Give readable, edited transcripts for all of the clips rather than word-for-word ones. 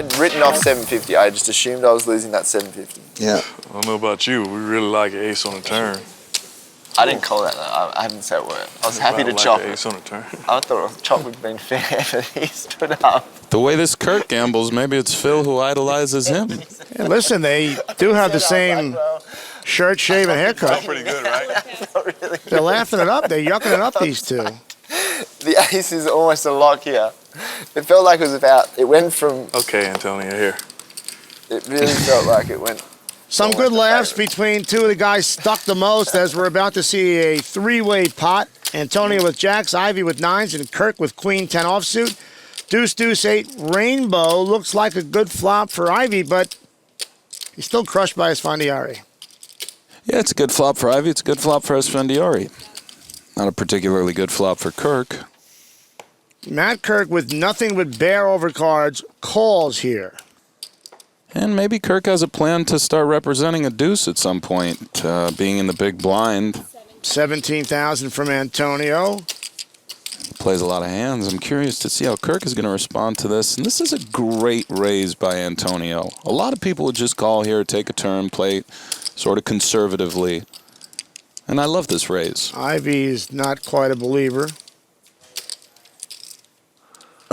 I'd written off 750. I just assumed I was losing that 750. Yeah. I don't know about you. We really like ace on the turn. I didn't call that though. I haven't said a word. I was happy to chop. Ace on the turn. I thought a chop would have been fair, but he stood up. The way this Kirk gambles, maybe it's Phil who idolizes him. Hey, listen, they do have the same shirt, shave, and haircut. Pretty good, right? Really. They're laughing it up. They're yucking it up, these two. The ace is almost a lock here. It felt like it was about, it went from, Okay, Antonio, here. it really felt like it went. Some good laughs between two of the guys stuck the most as we're about to see a three-way pot. Antonio with jacks, Ivy with nines, and Kirk with queen 10 offsuit. Deuce, deuce, 8, rainbow. Looks like a good flop for Ivy, but he's still crushed by Esfandiari. Yeah, it's a good flop for Ivy. It's a good flop for Esfandiari. Not a particularly good flop for Kirk. Matt Kirk with nothing but bear overcards calls here. And maybe Kirk has a plan to start representing a deuce at some point, being in the big blind. 17,000 from Antonio. Plays a lot of hands. I'm curious to see how Kirk is going to respond to this. And this is a great raise by Antonio. A lot of people would just call here, take a turn, play sort of conservatively. And I love this raise. Ivy's not quite a believer.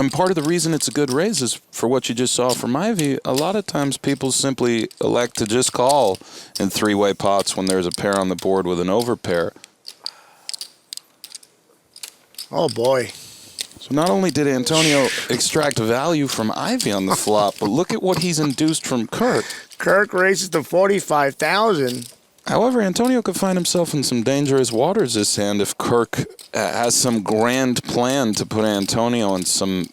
And part of the reason it's a good raise is for what you just saw from Ivy. A lot of times people simply elect to just call in three-way pots when there's a pair on the board with an overpair. Oh, boy. So not only did Antonio extract value from Ivy on the flop, but look at what he's induced from Kirk. Kirk raises to 45,000. However, Antonio could find himself in some dangerous waters this hand if Kirk has some grand plan to put Antonio in some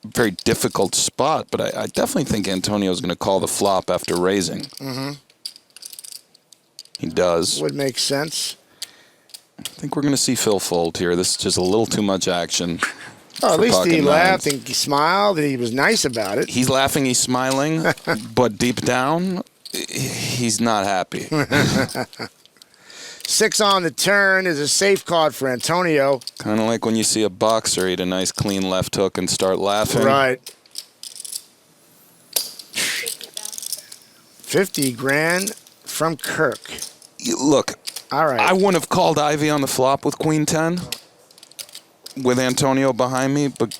very difficult spot. But I definitely think Antonio's going to call the flop after raising. Mm-hmm. He does. Would make sense. I think we're going to see Phil fold here. This is just a little too much action. Oh, at least he pocket laughed nines. and he smiled and he was nice about it. He's laughing, he's smiling, but deep down, he's not happy. 6 on the turn is a safe card for Antonio. Kind of like when you see a boxer eat a nice clean left hook and start laughing. Right. 50 grand from Kirk. Look, all right. I wouldn't have called Ivy on the flop with queen 10 with Antonio behind me, but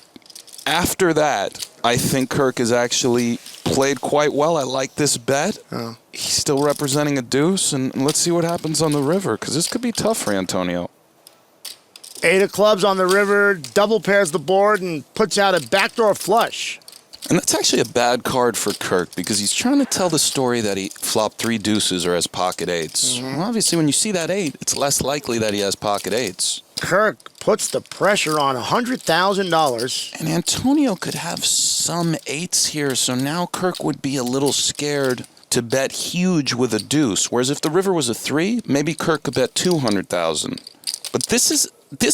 after that, I think Kirk has actually played quite well. I like this bet. Oh. He's still representing a deuce, and let's see what happens on the river, because this could be tough for Antonio. 8 of clubs on the river, double pairs the board, and puts out a backdoor flush. And that's actually a bad card for Kirk, because he's trying to tell the story that he flopped 3 deuces or has pocket 8s. Well, obviously, when you see that 8, it's less likely that he has pocket 8s. Kirk puts the pressure on $100,000. And Antonio could have some 8s here, so now Kirk would be a little scared to bet huge with a deuce. Whereas if the river was a 3, maybe Kirk could bet 200,000. But this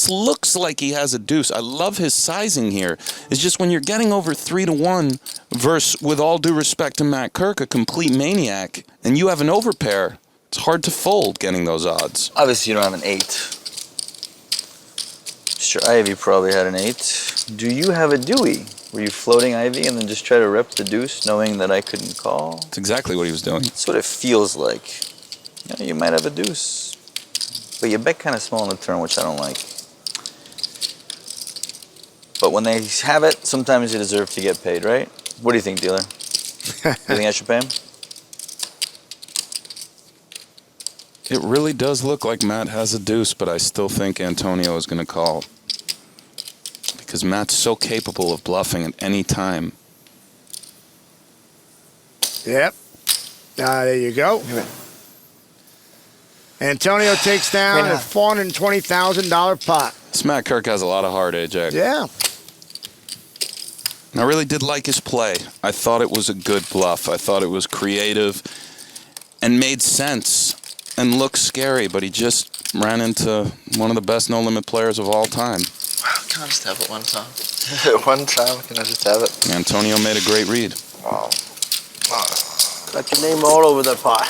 looks like he has a deuce. I love his sizing here. It's just when you're getting over 3-1 versus, with all due respect to Matt Kirk, a complete maniac, and you have an overpair, it's hard to fold getting those odds. Obviously, you don't have an 8. Sure, Ivy probably had an 8. Do you have a Dewey? Were you floating Ivy and then just try to rep the deuce knowing that I couldn't call? That's exactly what he was doing. That's what it feels like. Yeah, you might have a deuce. But you bet kind of small on the turn, which I don't like. But when they have it, sometimes you deserve to get paid, right? What do you think, dealer? You think I should pay him? It really does look like Matt has a deuce, but I still think Antonio is going to call. Because Matt's so capable of bluffing at any time. Yep. There you go. Antonio takes down a $420,000 pot. This Matt Kirk has a lot of heart, AJ. Yeah. And I really did like his play. I thought it was a good bluff. I thought it was creative and made sense and looked scary, but he just ran into one of the best no-limit players of all time. Wow, can I just have it one time? One time, can I just have it? Antonio made a great read. Wow. Got your name all over that pot.